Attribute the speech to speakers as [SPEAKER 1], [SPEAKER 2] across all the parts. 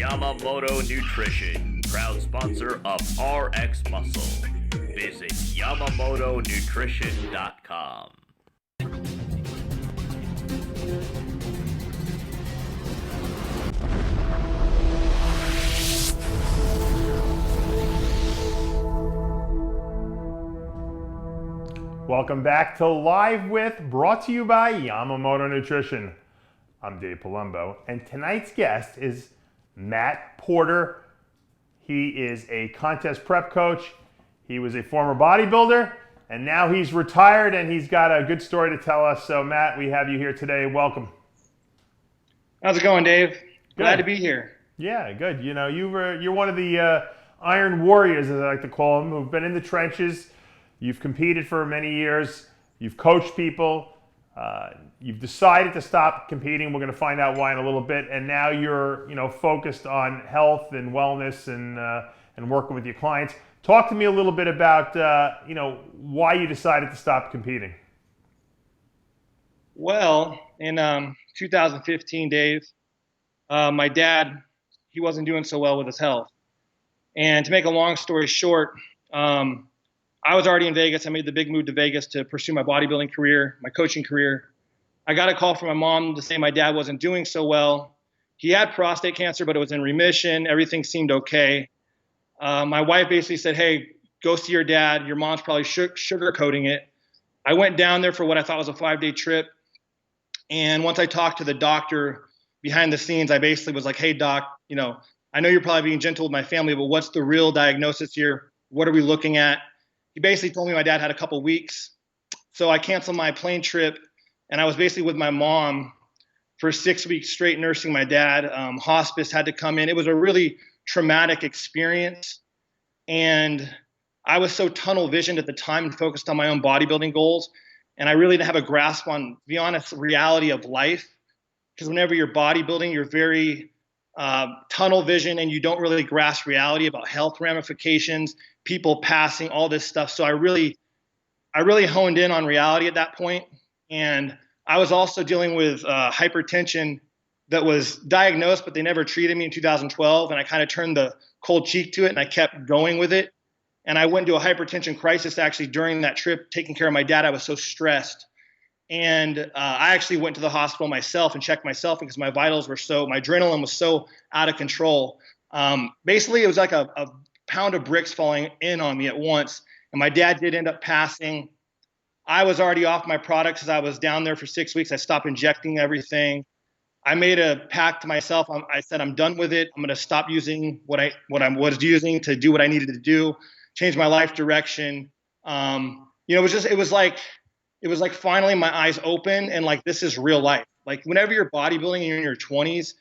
[SPEAKER 1] Yamamoto Nutrition, proud sponsor of RXMuscle. Visit yamamotonutrition.com.
[SPEAKER 2] Welcome back to Live With, brought to you by Yamamoto Nutrition. I'm Dave Palumbo, and tonight's guest is Matt Porter. He is a contest prep coach. He was a former bodybuilder, and now he's retired, and he's got a good story to tell us. So, Matt, we have you here today. Welcome.
[SPEAKER 3] How's it going, Dave?
[SPEAKER 2] Good.
[SPEAKER 3] Glad to be here.
[SPEAKER 2] Yeah, good. You know, you're one of the Iron Warriors, as I like to call them, who've been in the trenches. You've competed for many years. You've coached people. You've decided to stop competing. We're going to find out why in a little bit. And now you're, focused on health and wellness and working with your clients. Talk to me a little bit about, why you decided to stop competing.
[SPEAKER 3] Well, in 2015, Dave, my dad, he wasn't doing so well with his health. And to make a long story short, I was already in Vegas. I made the big move to Vegas to pursue my bodybuilding career, my coaching career. I got a call from my mom to say my dad wasn't doing so well. He had prostate cancer, but it was in remission. Everything seemed okay. My wife basically said, hey, go see your dad. Your mom's probably sugarcoating it. I went down there for what I thought was a 5-day trip. And once I talked to the doctor behind the scenes, I basically was like, hey, doc, I know you're probably being gentle with my family, but what's the real diagnosis here? What are we looking at? He basically told me my dad had a couple weeks. So I canceled my plane trip, and I was basically with my mom for 6 weeks straight nursing my dad. Hospice had to come in. It was a really traumatic experience. And I was so tunnel visioned at the time and focused on my own bodybuilding goals. And I really didn't have a grasp on, to be honest, the reality of life. Because whenever you're bodybuilding, you're very tunnel vision, and you don't really grasp reality about health ramifications, people passing, all this stuff. So I really honed in on reality at that point. And I was also dealing with hypertension that was diagnosed, but they never treated me in 2012. And I kind of turned the cold cheek to it, and I kept going with it. And I went into a hypertension crisis actually during that trip, taking care of my dad. I was so stressed. And I actually went to the hospital myself and checked myself because my vitals were my adrenaline was so out of control. Basically, it was like a pound of bricks falling in on me at once. And my dad did end up passing. I was already off my products as I was down there for 6 weeks. I stopped injecting everything. I made a pact to myself. I said, I'm done with it. I'm going to stop using what I was using to do what I needed to do, change my life direction. It was like finally my eyes open and like, this is real life. Like whenever you're bodybuilding and you're in your 20s,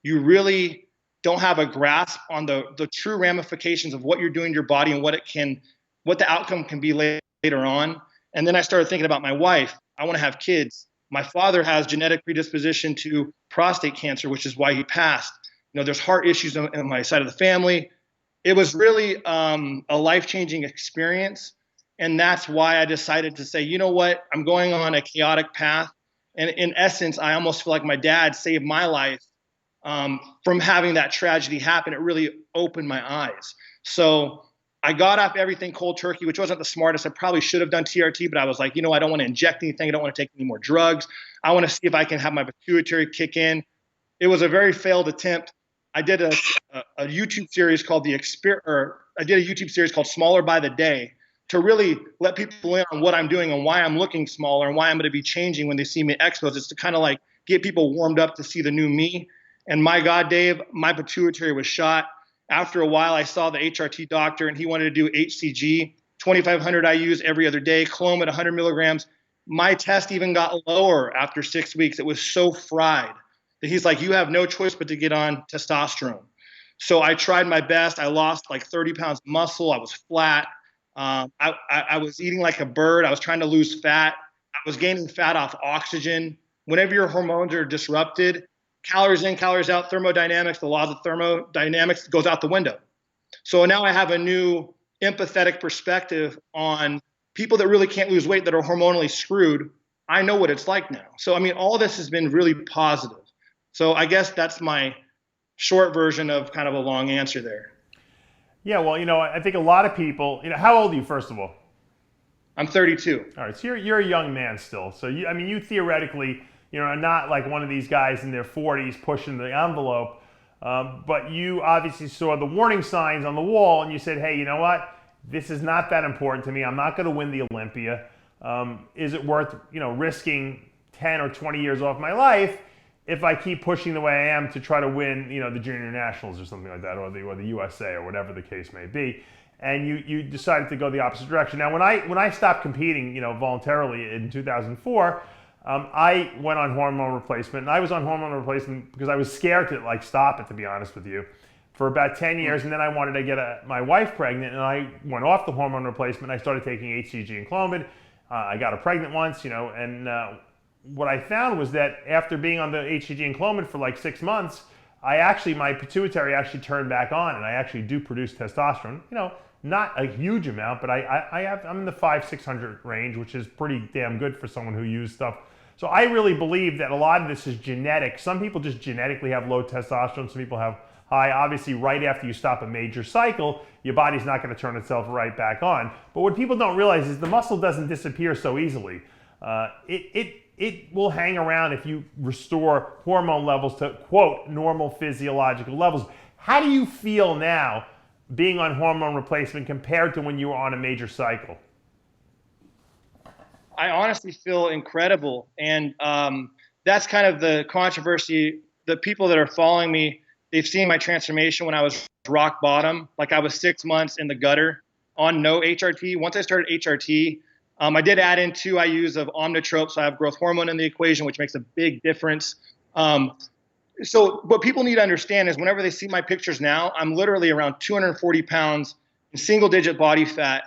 [SPEAKER 3] you really don't have a grasp on the true ramifications of what you're doing to your body and what the outcome can be later on. And then I started thinking about my wife. I want to have kids. My father has genetic predisposition to prostate cancer, which is why he passed. There's heart issues on my side of the family. It was really a life-changing experience. And that's why I decided to say, you know what, I'm going on a chaotic path. And in essence, I almost feel like my dad saved my life from having that tragedy happen. It really opened my eyes. So I got off everything cold turkey, which wasn't the smartest. I probably should have done TRT, but I was like, I don't want to inject anything. I don't want to take any more drugs. I want to see if I can have my pituitary kick in. It was a very failed attempt. I did a YouTube series called Smaller by the Day to really let people in on what I'm doing and why I'm looking smaller and why I'm going to be changing when they see me at expos. It's to kind of like get people warmed up to see the new me. And my God, Dave, my pituitary was shot. After a while, I saw the HRT doctor, and he wanted to do HCG, 2,500 IUs every other day, Clome at 100 milligrams. My test even got lower after 6 weeks. It was so fried that he's like, you have no choice but to get on testosterone. So I tried my best. I lost like 30 pounds of muscle. I was flat. I was eating like a bird. I was trying to lose fat. I was gaining fat off oxygen. Whenever your hormones are disrupted, calories in, calories out, thermodynamics, the laws of thermodynamics goes out the window. So now I have a new empathetic perspective on people that really can't lose weight, that are hormonally screwed. I know what it's like now. So, all this has been really positive. So I guess that's my short version of kind of a long answer there.
[SPEAKER 2] Yeah, well, I think a lot of people, how old are you, first of all?
[SPEAKER 3] I'm 32.
[SPEAKER 2] All right, so you're a young man still. So, you theoretically, are not like one of these guys in their 40s pushing the envelope, but you obviously saw the warning signs on the wall and you said, hey, you know what? This is not that important to me. I'm not going to win the Olympia. Is it worth, risking 10 or 20 years off my life if I keep pushing the way I am to try to win, the junior nationals or something like that, or the USA or whatever the case may be, and you decided to go the opposite direction. Now, when I stopped competing, voluntarily in 2004, I went on hormone replacement, and I was on hormone replacement because I was scared to stop it, to be honest with you, for about 10 years, and then I wanted to get my wife pregnant, and I went off the hormone replacement. I started taking HCG and Clomid. I got her pregnant once, and what I found was that after being on the HCG and Clomid for 6 months, my pituitary actually turned back on, and I actually do produce testosterone. Not a huge amount, but I'm in the 500-600 range, which is pretty damn good for someone who used stuff. So I really believe that a lot of this is genetic. Some people just genetically have low testosterone. Some people have high. Obviously, right after you stop a major cycle, your body's not going to turn itself right back on. But what people don't realize is the muscle doesn't disappear so easily. It will hang around if you restore hormone levels to, quote, normal physiological levels. How do you feel now being on hormone replacement compared to when you were on a major cycle?
[SPEAKER 3] I honestly feel incredible. And that's kind of the controversy. The people that are following me, they've seen my transformation when I was rock bottom. I was 6 months in the gutter on no HRT. Once I started HRT, I did add in 2 IUs of Omnitrope, so I have growth hormone in the equation, which makes a big difference. So what people need to understand is whenever they see my pictures now, I'm literally around 240 pounds in single-digit body fat.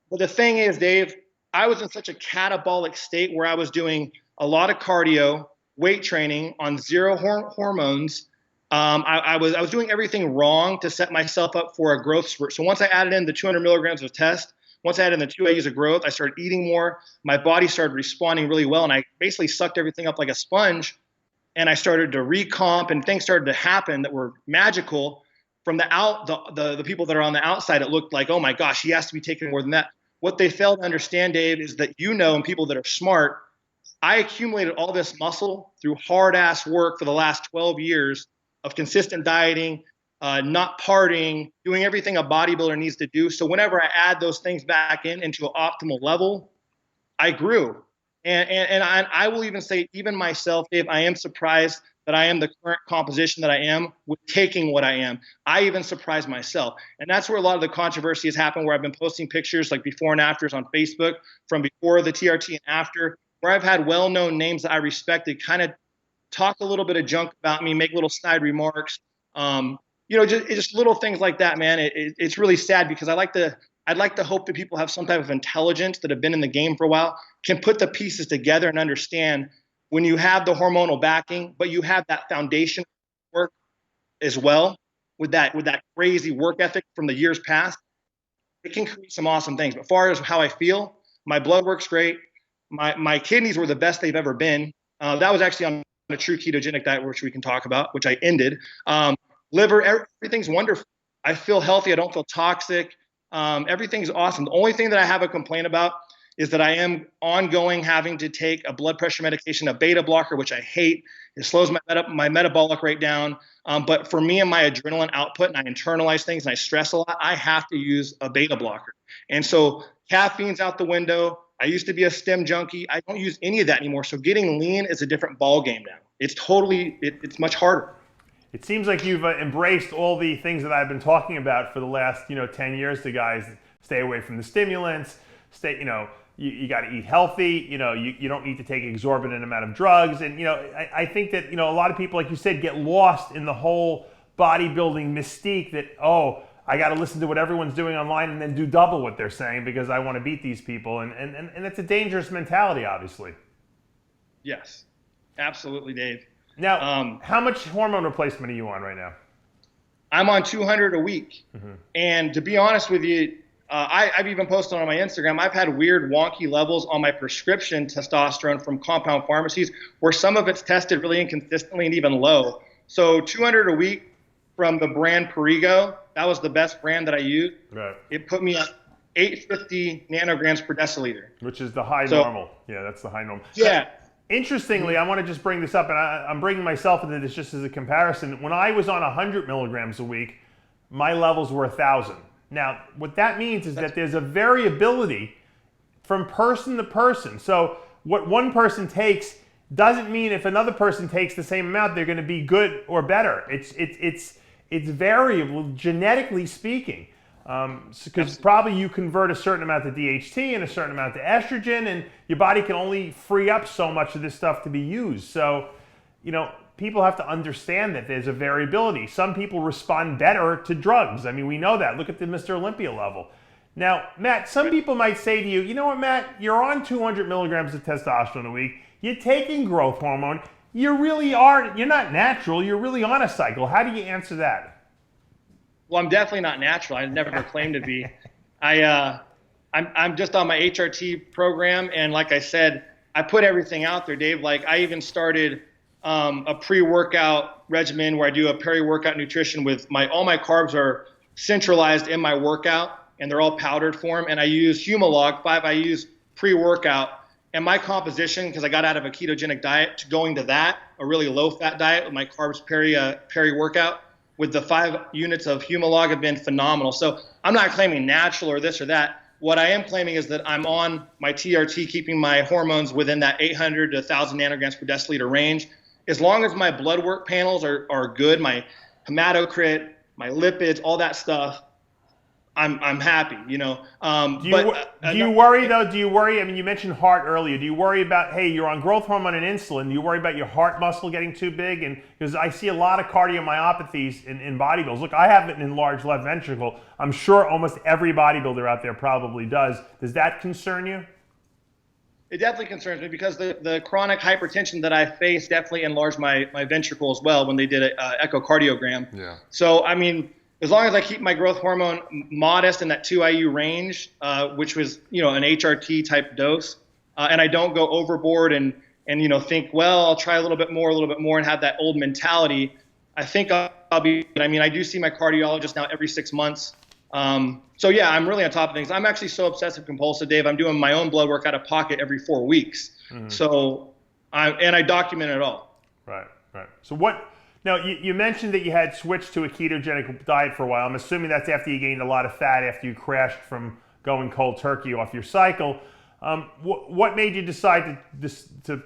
[SPEAKER 3] But the thing is, Dave, I was in such a catabolic state where I was doing a lot of cardio, weight training on 0 hormones. I was doing everything wrong to set myself up for a growth spurt. So once I added in the 200 milligrams of test, once I added in the 2 IUs of growth, I started eating more. My body started responding really well, and I basically sucked everything up like a sponge. And I started to recomp, and things started to happen that were magical. From the people that are on the outside, it looked like, oh my gosh, he has to be taking more than that. What they fail to understand, Dave, is that and people that are smart, I accumulated all this muscle through hard-ass work for the last 12 years of consistent dieting, not partying, doing everything a bodybuilder needs to do. So whenever I add those things back into an optimal level, I grew. And I will even say, even myself, Dave, I am surprised that I am the current composition that I am with taking what I am. I even surprised myself. And that's where a lot of the controversy has happened, where I've been posting pictures before and afters on Facebook from before the TRT and after, where I've had well-known names that I respected kind of talk a little bit of junk about me, make little snide remarks. Just little things like that, man. It's really sad because I'd like to hope that people have some type of intelligence that have been in the game for a while, can put the pieces together and understand when you have the hormonal backing, but you have that foundation work as well with that crazy work ethic from the years past, it can create some awesome things. But as far as how I feel, my blood works great. My kidneys were the best they've ever been. That was actually on a true ketogenic diet, which we can talk about, which I ended. Liver, everything's wonderful. I feel healthy. I don't feel toxic. Everything's awesome. The only thing that I have a complaint about is that I am ongoing having to take a blood pressure medication, a beta blocker, which I hate. It slows my metabolic rate down. But for me and my adrenaline output, and I internalize things and I stress a lot, I have to use a beta blocker. And so caffeine's out the window. I used to be a stem junkie. I don't use any of that anymore. So getting lean is a different ball game now. It's much harder.
[SPEAKER 2] It seems like you've embraced all the things that I've been talking about for the last 10 years to guys. Stay away from the stimulants. You got to eat healthy. You don't need to take exorbitant amount of drugs. And I think that a lot of people, like you said, get lost in the whole bodybuilding mystique that, oh, I got to listen to what everyone's doing online and then do double what they're saying because I want to beat these people. And it's a dangerous mentality, obviously.
[SPEAKER 3] Yes, absolutely, Dave.
[SPEAKER 2] Now, how much hormone replacement are you on right now?
[SPEAKER 3] I'm on 200 a week.
[SPEAKER 2] Mm-hmm.
[SPEAKER 3] And to be honest with you, I've even posted on my Instagram, I've had weird wonky levels on my prescription testosterone from compound pharmacies where some of it's tested really inconsistently and even low. So 200 a week from the brand Perigo. That was the best brand that I used.
[SPEAKER 2] Right.
[SPEAKER 3] It put me at 850 nanograms per deciliter.
[SPEAKER 2] Which is the high normal. Yeah, that's the high normal.
[SPEAKER 3] Yeah.
[SPEAKER 2] Interestingly, I want to just bring this up, and I'm bringing myself into this just as a comparison. When I was on 100 milligrams a week, my levels were 1,000. Now, what that means is that there's a variability from person to person. So what one person takes doesn't mean if another person takes the same amount, they're going to be good or better. It's variable, genetically speaking. Because probably you convert a certain amount to DHT and a certain amount to estrogen, and your body can only free up so much of this stuff to be used. So, people have to understand that there's a variability. Some people respond better to drugs. I mean, we know that. Look at the Mr. Olympia level. Now, Matt, some people might say to you, you know what, Matt, you're on 200 milligrams of testosterone a week. You're taking growth hormone. You're not natural. You're really on a cycle. How do you answer that?
[SPEAKER 3] Well, I'm definitely not natural. I never claimed to be. I'm just on my HRT program, and like I said, I put everything out there, Dave. Like I even started a pre-workout regimen where I do a peri-workout nutrition with all my carbs are centralized in my workout, and they're all powdered form. And I use Humalog 5. I use pre-workout, and my composition, because I got out of a ketogenic diet to going to that, a really low-fat diet with my carbs peri-workout. With the 5 units of Humalog have been phenomenal. So I'm not claiming natural or this or that. What I am claiming is that I'm on my TRT, keeping my hormones within that 800 to 1,000 nanograms per deciliter range. As long as my blood work panels are good, my hematocrit, my lipids, all that stuff, I'm happy, Do you worry though? Do you worry? I mean, you mentioned heart earlier. Do you worry about, hey, you're on growth hormone and insulin? Do you worry about your heart muscle getting too big? And because I see a lot of cardiomyopathies in bodybuilders. Look, I have an enlarged left ventricle. I'm sure almost every bodybuilder out there probably does. Does that concern you? It definitely concerns me because the chronic hypertension that I face definitely enlarged my ventricle as well when they did an echocardiogram. Yeah. So, I mean, as long as I keep my growth hormone modest in that 2 IU range, which was, an HRT type dose, and I don't go overboard and think, well, I'll try a little bit more and have that old mentality, I think I'll be, I do see my cardiologist now every 6 months. So yeah, I'm really on top of things. I'm actually so obsessive compulsive, Dave. I'm doing my own blood work out of pocket every 4 weeks. Mm-hmm. So I document it all. Right.
[SPEAKER 2] So now, you mentioned that you had switched to a ketogenic diet for a while. I'm assuming that's after you gained a lot of fat after you crashed from going cold turkey off your cycle. What made you decide to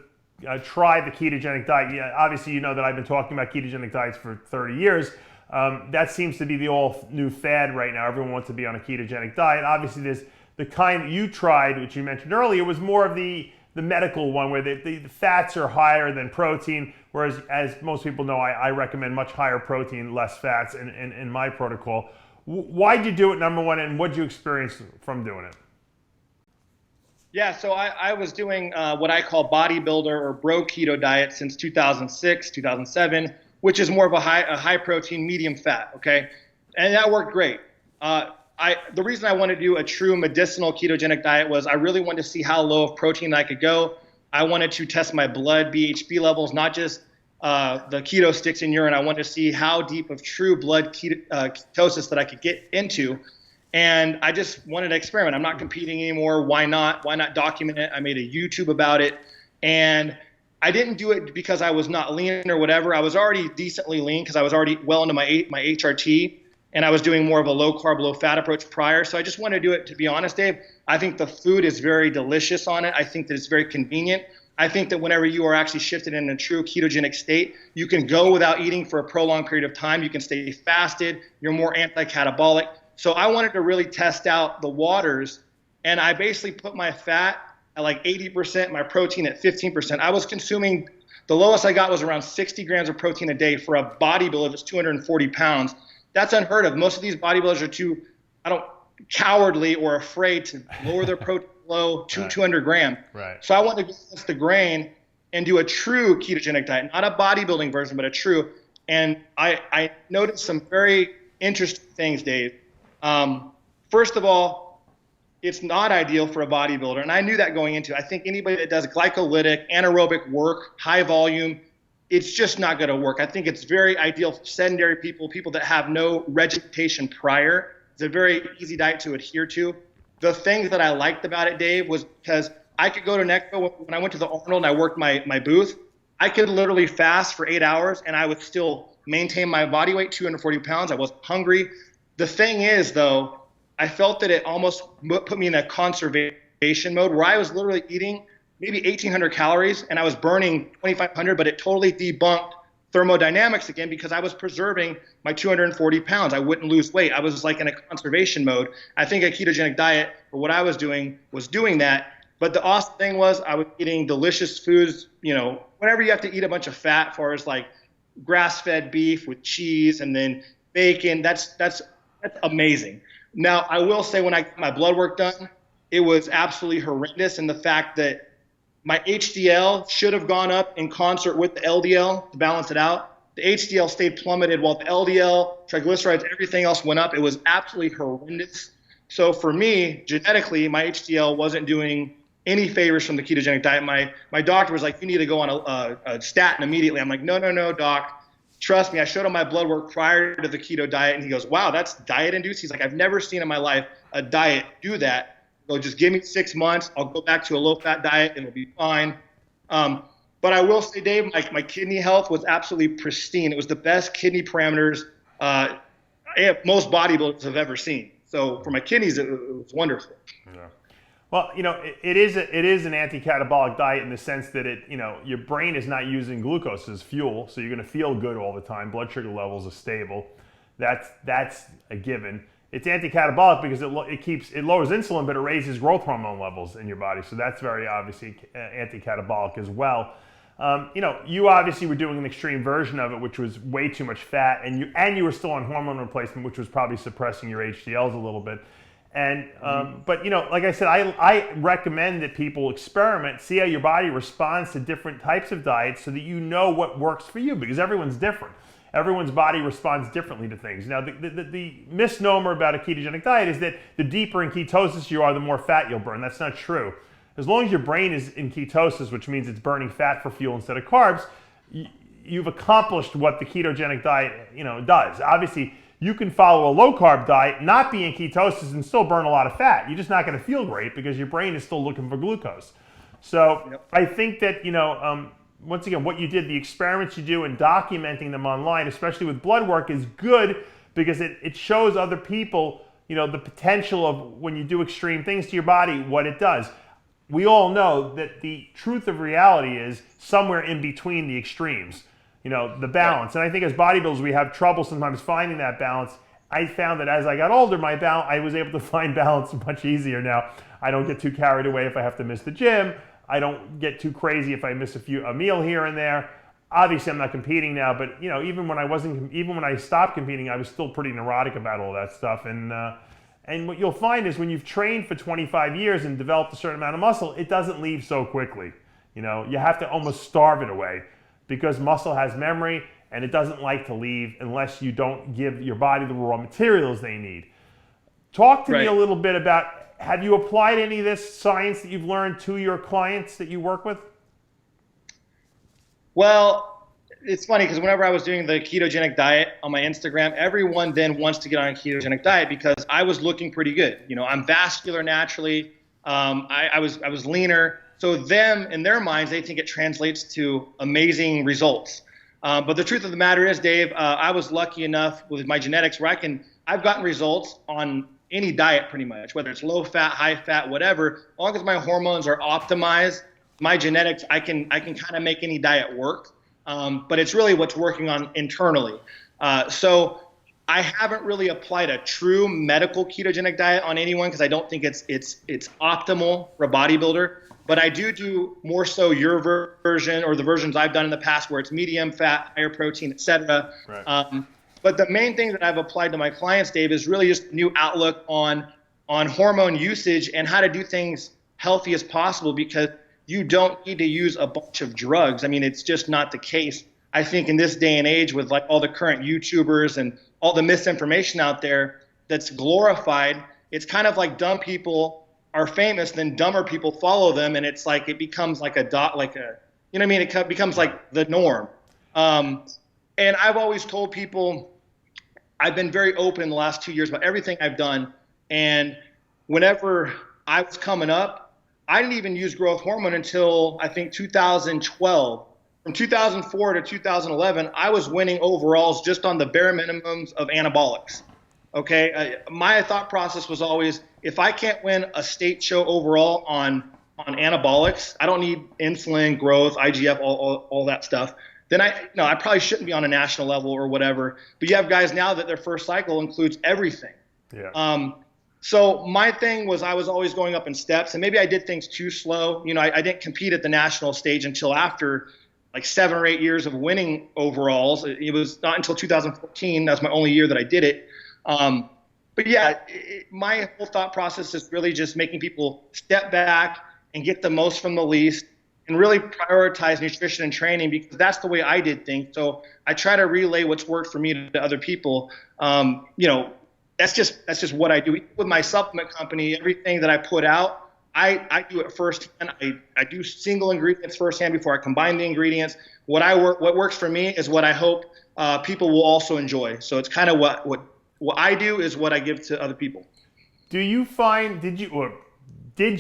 [SPEAKER 2] try the ketogenic diet? Yeah, obviously, you know that I've been talking about ketogenic diets for 30 years. That seems to be the all new fad right now. Everyone wants to be on a ketogenic diet. Obviously, there's the kind that you tried, which you mentioned earlier, was more of the medical one where the fats are higher than protein, whereas as most people know, I recommend much higher protein, less fats in my protocol. Why'd you do it, number one, and what'd you experience from doing it?
[SPEAKER 3] Yeah, so I was doing what I call bodybuilder or bro keto diet since 2006, 2007, which is more of a high protein, medium fat, okay? And that worked great. The reason I wanted to do a true medicinal ketogenic diet was I really wanted to see how low of protein I could go. I wanted to test my blood BHB levels, not just the keto sticks in urine. I wanted to see how deep of true blood ketosis that I could get into. And I just wanted to experiment. I'm not competing anymore. Why not? Why not document it? I made a YouTube about it. And I didn't do it because I was not lean or whatever. I was already decently lean because I was already well into my HRT. And I was doing more of a low carb, low fat approach prior. So I just want to do it, to be honest, Dave. I think the food is very delicious on it. I think that it's very convenient. I think that whenever you are actually shifted in a true ketogenic state, you can go without eating for a prolonged period of time. You can stay fasted. You're more anti-catabolic. So I wanted to really test out the waters. And I basically put my fat at like 80%, my protein at 15%. I was consuming, the lowest I got was around 60 grams of protein a day for a bodybuilder that's 240 pounds. That's unheard of. Most of these bodybuilders are too, cowardly or afraid to lower their protein below 200 grams. Right. So I wanted to go against the grain and do a true ketogenic diet, not a bodybuilding version, but a true. And I noticed some very interesting things, Dave. First of all, it's not ideal for a bodybuilder, and I knew that going into it. I think anybody that does glycolytic, anaerobic work, high volume, it's just not going to work. I think it's very ideal for sedentary people, people that have no regimentation prior. It's a very easy diet to adhere to. The things that I liked about it, Dave, was because I could go to an expo. When I went to the Arnold and I worked my booth, I could literally fast for 8 hours and I would still maintain my body weight, 240 pounds. I wasn't hungry. The thing is, though, I felt that it almost put me in a conservation mode where I was literally eating maybe 1,800 calories and I was burning 2,500, but it totally debunked thermodynamics again because I was preserving my 240 pounds. I wouldn't lose weight. I was like in a conservation mode. I think a ketogenic diet, or what I was doing that. But the awesome thing was I was eating delicious foods, whenever you have to eat a bunch of fat, as far as like grass-fed beef with cheese and then bacon, that's amazing. Now, I will say when I got my blood work done, it was absolutely horrendous in the fact that my HDL should have gone up in concert with the LDL to balance it out. The HDL stayed plummeted while the LDL, triglycerides, everything else went up. It was absolutely horrendous. So for me, genetically, my HDL wasn't doing any favors from the ketogenic diet. My doctor was like, you need to go on a statin immediately. I'm like, no, doc. Trust me, I showed him my blood work prior to the keto diet, and he goes, wow, that's diet induced? He's like, I've never seen in my life a diet do that. So just give me 6 months. I'll go back to a low-fat diet, and it'll be fine. But I will say, Dave, my kidney health was absolutely pristine. It was the best kidney parameters most bodybuilders have ever seen. So for my kidneys, it was wonderful.
[SPEAKER 2] Yeah. Well, it is an anti-catabolic diet in the sense that your brain is not using glucose as fuel, so you're going to feel good all the time. Blood sugar levels are stable. That's a given. It's anti-catabolic because it lowers insulin, but it raises growth hormone levels in your body. So that's very obviously anti-catabolic as well. You obviously were doing an extreme version of it, which was way too much fat, and you were still on hormone replacement, which was probably suppressing your HDLs a little bit. And but like I said, I recommend that people experiment, see how your body responds to different types of diets, so that you know what works for you, because everyone's different. Everyone's body responds differently to things. Now, the misnomer about a ketogenic diet is that the deeper in ketosis you are, the more fat you'll burn. That's not true. As long as your brain is in ketosis, which means it's burning fat for fuel instead of carbs, you've accomplished what the ketogenic diet does. Obviously, you can follow a low-carb diet, not be in ketosis, and still burn a lot of fat. You're just not going to feel great because your brain is still looking for glucose. So yep. I think that, once again, what you did, the experiments you do and documenting them online, especially with blood work, is good because it shows other people, the potential of when you do extreme things to your body, what it does. We all know that the truth of reality is somewhere in between the extremes, the balance. And I think as bodybuilders, we have trouble sometimes finding that balance. I found that as I got older, I was able to find balance much easier now. I don't get too carried away if I have to miss the gym. I don't get too crazy if I miss a meal here and there. Obviously, I'm not competing now, but even when I stopped competing, I was still pretty neurotic about all that stuff. And what you'll find is when you've trained for 25 years and developed a certain amount of muscle, it doesn't leave so quickly. You have to almost starve it away because muscle has memory and it doesn't like to leave unless you don't give your body the raw materials they need. Talk to me a little bit about, have you applied any of this science that you've learned to your clients that you work with? Well,
[SPEAKER 3] it's funny because whenever I was doing the ketogenic diet on my Instagram, everyone then wants to get on a ketogenic diet because I was looking pretty good. I'm vascular naturally. I was leaner. So them, in their minds, they think it translates to amazing results. But the truth of the matter is, Dave, I was lucky enough with my genetics where I've gotten results on any diet pretty much, whether it's low fat, high fat, whatever. As long as my hormones are optimized, my genetics, I can kind of make any diet work. But it's really what's working on internally. So I haven't really applied a true medical ketogenic diet on anyone because I don't think it's optimal for a bodybuilder. But I do more so your version or the versions I've done in the past where it's medium fat, higher protein, etc. Right. But the main thing that I've applied to my clients, Dave, is really just a new outlook on hormone usage and how to do things healthy as possible because you don't need to use a bunch of drugs. I mean, it's just not the case. I think in this day and age with like all the current YouTubers and all the misinformation out there that's glorified, it's kind of like dumb people are famous, then dumber people follow them, and it's like it becomes like it becomes like the norm. And I've always told people, I've been very open the last 2 years about everything I've done. And whenever I was coming up, I didn't even use growth hormone until I think 2012. From 2004 to 2011, I was winning overalls just on the bare minimums of anabolics. Okay, my thought process was always, if I can't win a state show overall on anabolics, I don't need insulin, growth, IGF, all that stuff. Then I probably shouldn't be on a national level or whatever. But you have guys now that their first cycle includes everything.
[SPEAKER 2] Yeah.
[SPEAKER 3] So my thing was I was always going up in steps, and maybe I did things too slow. You know, I didn't compete at the national stage until after like 7 or 8 years of winning overalls. It was not until 2014. That was my only year that I did it. But yeah, my whole thought process is really just making people step back and get the most from the least, and really prioritize nutrition and training, because that's the way I did things. So I try to relay what's worked for me to other people. You know, that's just what I do. With my supplement company, everything that I put out, I do it firsthand. I do single ingredients firsthand before I combine the ingredients. What works for me is what I hope people will also enjoy. So it's kind of what I do is what I give to other people.
[SPEAKER 2] Do you find, did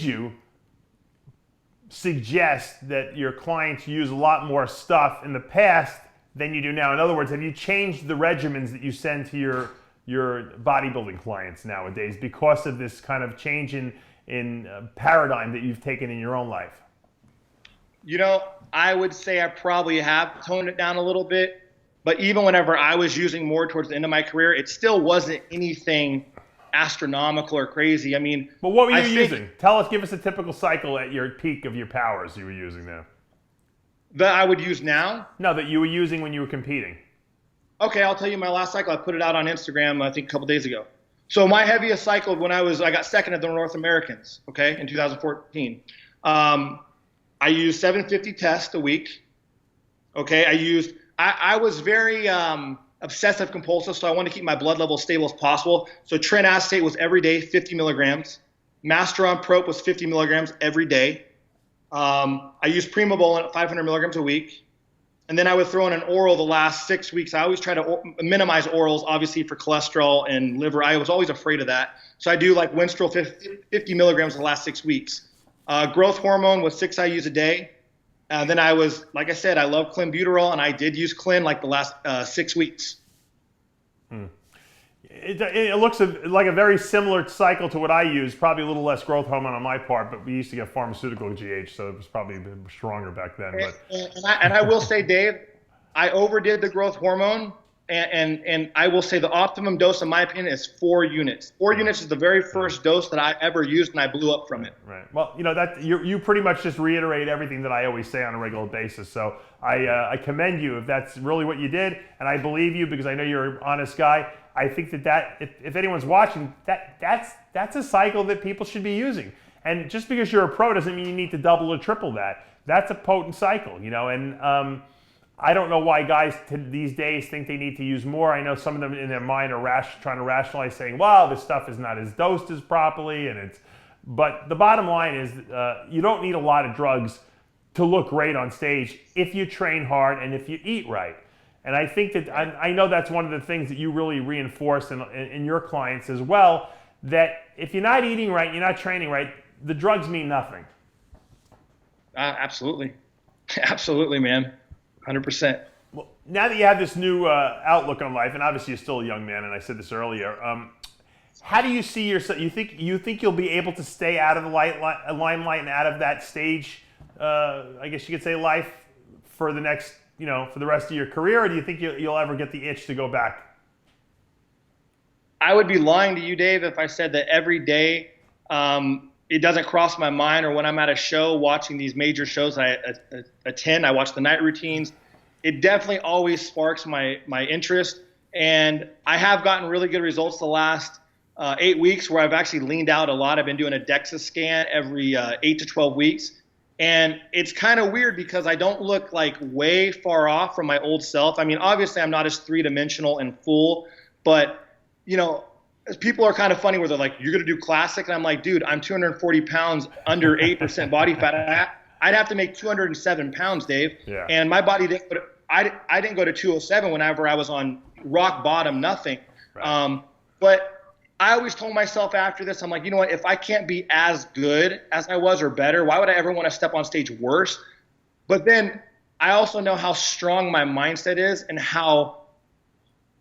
[SPEAKER 2] you suggest that your clients use a lot more stuff in the past than you do now? In other words, have you changed the regimens that you send to your bodybuilding clients nowadays because of this kind of change in paradigm that you've taken in your own life?
[SPEAKER 3] You know, I would say I probably have toned it down a little bit, but even whenever I was using more towards the end of my career, it still wasn't anything astronomical or crazy. I mean,
[SPEAKER 2] but what were you using? Give us a typical cycle at your peak of your powers you were using now.
[SPEAKER 3] That I would use now?
[SPEAKER 2] No, that you were using when you were competing.
[SPEAKER 3] Okay, I'll tell you my last cycle. I put it out on Instagram, I think a couple days ago. So my heaviest cycle when I got second at the North Americans, okay, in 2014. I used 750 tests a week. Okay, I was very obsessive compulsive, so I wanted to keep my blood level stable as possible. So tren acetate was every day, 50 milligrams. Masteron Prop was 50 milligrams every day. I used Primobolan at 500 milligrams a week. And then I would throw in an oral the last 6 weeks. I always try to minimize orals, obviously, for cholesterol and liver. I was always afraid of that. So I do like Winstrol 50 milligrams the last 6 weeks. Growth hormone was 6 IUs a day. Then I was, like I said, I love clenbuterol, and I did use clen like the last 6 weeks.
[SPEAKER 2] It looks like a very similar cycle to what I use, probably a little less growth hormone on my part, but we used to get pharmaceutical GH, so it was probably a bit stronger back then.
[SPEAKER 3] And I will say, Dave, I overdid the growth hormone, and I will say the optimum dose, in my opinion, is 4 units. 4 units is the very first dose that I ever used, and I blew up from it.
[SPEAKER 2] Right. Well, you know, that you pretty much just reiterate everything that I always say on a regular basis. So I commend you if that's really what you did, and I believe you because I know you're an honest guy. I think that if anyone's watching, that's a cycle that people should be using. And just because you're a pro doesn't mean you need to double or triple that. That's a potent cycle, you know. And I don't know why guys these days think they need to use more. I know some of them in their mind are trying to rationalize, saying, "Well, this stuff is not as dosed as properly," But the bottom line is, you don't need a lot of drugs to look great on stage if you train hard and if you eat right. And I think that I know that's one of the things that you really reinforce in your clients as well, that if you're not eating right, you're not training right, the drugs mean nothing.
[SPEAKER 3] Absolutely. Absolutely, man. 100%.
[SPEAKER 2] Well, now that you have this new outlook on life, and obviously you're still a young man, and I said this earlier, how do you see yourself? You think you'll be able to stay out of the limelight and out of that stage, I guess you could say, life for the next, for the rest of your career, or do you think you'll ever get the itch to go back?
[SPEAKER 3] I would be lying to you, Dave, if I said that every day it doesn't cross my mind, or when I'm at a show watching these major shows I attend, I watch the night routines. It definitely always sparks my interest, and I have gotten really good results the last 8 weeks where I've actually leaned out a lot. I've been doing a DEXA scan every 8 to 12 weeks. And it's kind of weird because I don't look like way far off from my old self. I mean, obviously I'm not as three-dimensional and full, but, people are kind of funny where they're like, "You're going to do classic?" And I'm like, dude, I'm 240 pounds under 8% body fat. I'd have to make 207 pounds, Dave.
[SPEAKER 2] Yeah.
[SPEAKER 3] And my body I didn't go to 207 whenever I was on rock bottom, nothing.
[SPEAKER 2] Right.
[SPEAKER 3] But I always told myself after this, I'm like, you know what, if I can't be as good as I was or better, why would I ever want to step on stage worse? But then I also know how strong my mindset is and how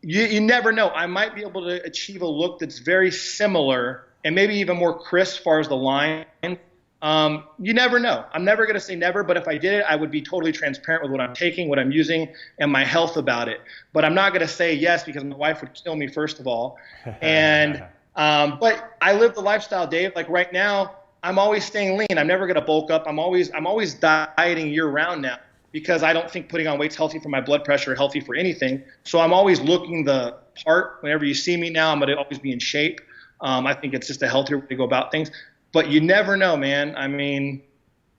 [SPEAKER 3] you never know. I might be able to achieve a look that's very similar and maybe even more crisp as far as the line. You never know. I'm never going to say never, but if I did it, I would be totally transparent with what I'm taking, what I'm using, and my health about it. But I'm not going to say yes because my wife would kill me, first of all. And but I live the lifestyle, Dave. Like right now, I'm always staying lean. I'm never going to bulk up. I'm always dieting year round now because I don't think putting on weight's healthy for my blood pressure, healthy for anything. So I'm always looking the part. Whenever you see me now, I'm going to always be in shape. I think it's just a healthier way to go about things. But you never know, man. I mean,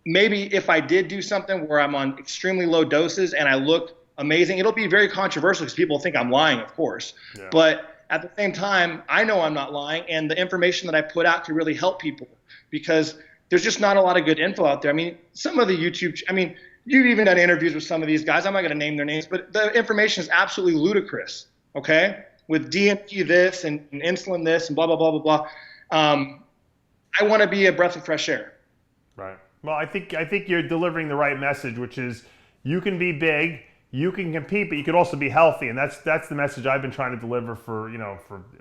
[SPEAKER 3] maybe if I did do something where I'm on extremely low doses and I look amazing, it'll be very controversial because people think I'm lying, of course. Yeah. But at the same time, I know I'm not lying, and the information that I put out can really help people because there's just not a lot of good info out there. I mean, some of the you've even done interviews with some of these guys. I'm not going to name their names, but the information is absolutely ludicrous, okay? With DMT this and insulin this and blah, blah, blah, blah, blah. I want to be a breath of fresh air.
[SPEAKER 2] Right. Well, I think you're delivering the right message, which is you can be big, you can compete, but you could also be healthy, and that's the message I've been trying to deliver for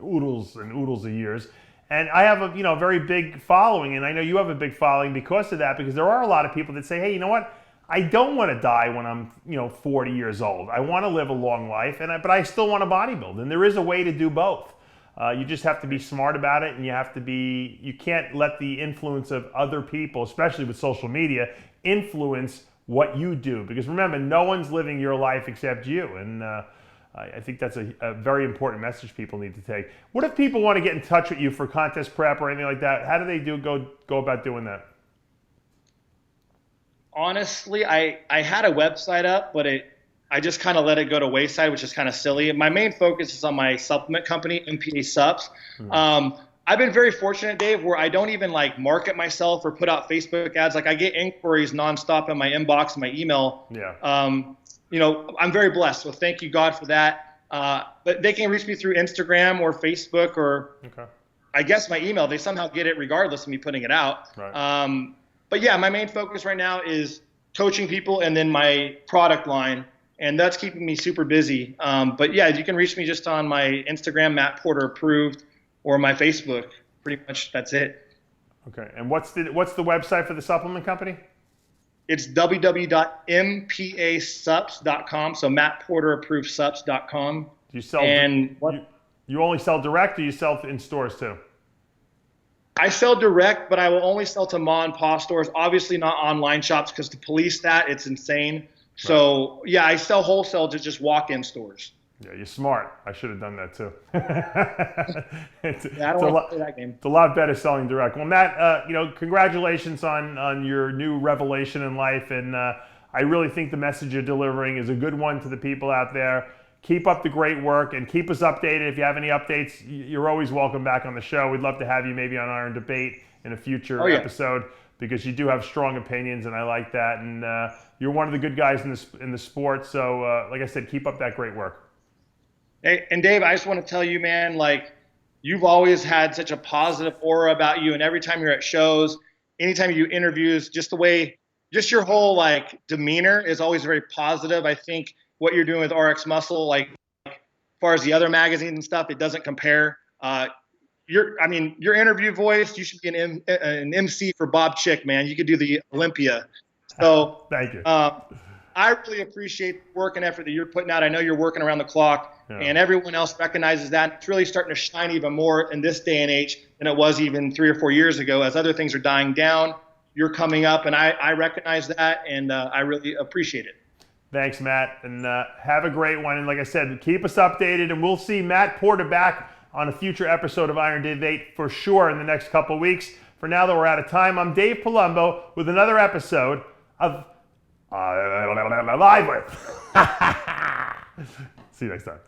[SPEAKER 2] oodles and oodles of years. And I have a very big following, and I know you have a big following because of that. Because there are a lot of people that say, hey, you know what? I don't want to die when I'm 40 years old. I want to live a long life, but I still want to bodybuild, and there is a way to do both. You just have to be smart about it, and you can't let the influence of other people, especially with social media, influence what you do. Because remember, no one's living your life except you. And I think that's a very important message people need to take. What if people want to get in touch with you for contest prep or anything like that? How do they go about doing that?
[SPEAKER 3] Honestly, I had a website up, but I just kind of let it go to wayside, which is kind of silly. My main focus is on my supplement company, MPA Subs. I've been very fortunate, Dave, where I don't even market myself or put out Facebook ads. I get inquiries nonstop in my inbox and my email. Yeah. I'm very blessed. So thank you, God, for that. But they can reach me through Instagram or Facebook or I guess my email. They somehow get it regardless of me putting it out. Right. But yeah, my main focus right now is coaching people and then my product line. And that's keeping me super busy. But yeah, you can reach me just on my Instagram, Matt Porter Approved, or my Facebook. Pretty much that's it.
[SPEAKER 2] Okay. And what's the website for the supplement company?
[SPEAKER 3] It's www.mpasubs.com. So mattporterapprovedsups.com.
[SPEAKER 2] Do you sell? You only sell direct, or you sell in stores too?
[SPEAKER 3] I sell direct, but I will only sell to mom and pop stores. Obviously not online shops because to police that, it's insane. So, yeah, I sell wholesale to just walk-in stores.
[SPEAKER 2] Yeah, you're smart. I should have done that too.
[SPEAKER 3] I don't want to play that game.
[SPEAKER 2] It's a lot better selling direct. Well, Matt, congratulations on your new revelation in life. And I really think the message you're delivering is a good one to the people out there. Keep up the great work and keep us updated. If you have any updates, you're always welcome back on the show. We'd love to have you maybe on Iron Debate in a future episode because you do have strong opinions, and I like that. And you're one of the good guys in the sport. So, like I said, keep up that great work.
[SPEAKER 3] Hey, and Dave, I just want to tell you, man, you've always had such a positive aura about you. And every time you're at shows, anytime you do interviews, just your whole demeanor is always very positive. I think what you're doing with RXMuscle, as far as the other magazines and stuff, it doesn't compare. Your interview voice, you should be an MC for Bob Chick, man. You could do the Olympia. So
[SPEAKER 2] thank you.
[SPEAKER 3] I really appreciate the work and effort that you're putting out. I know you're working around the clock, and everyone else recognizes that. It's really starting to shine even more in this day and age than it was even 3 or 4 years ago. As other things are dying down, you're coming up, and I recognize that, and I really appreciate it.
[SPEAKER 2] Thanks, Matt, and have a great one. And like I said, keep us updated, and we'll see Matt Porter back on a future episode of Iron Debate for sure in the next couple of weeks. For now, though, we're out of time. I'm Dave Palumbo with another episode of Live With. See you next time.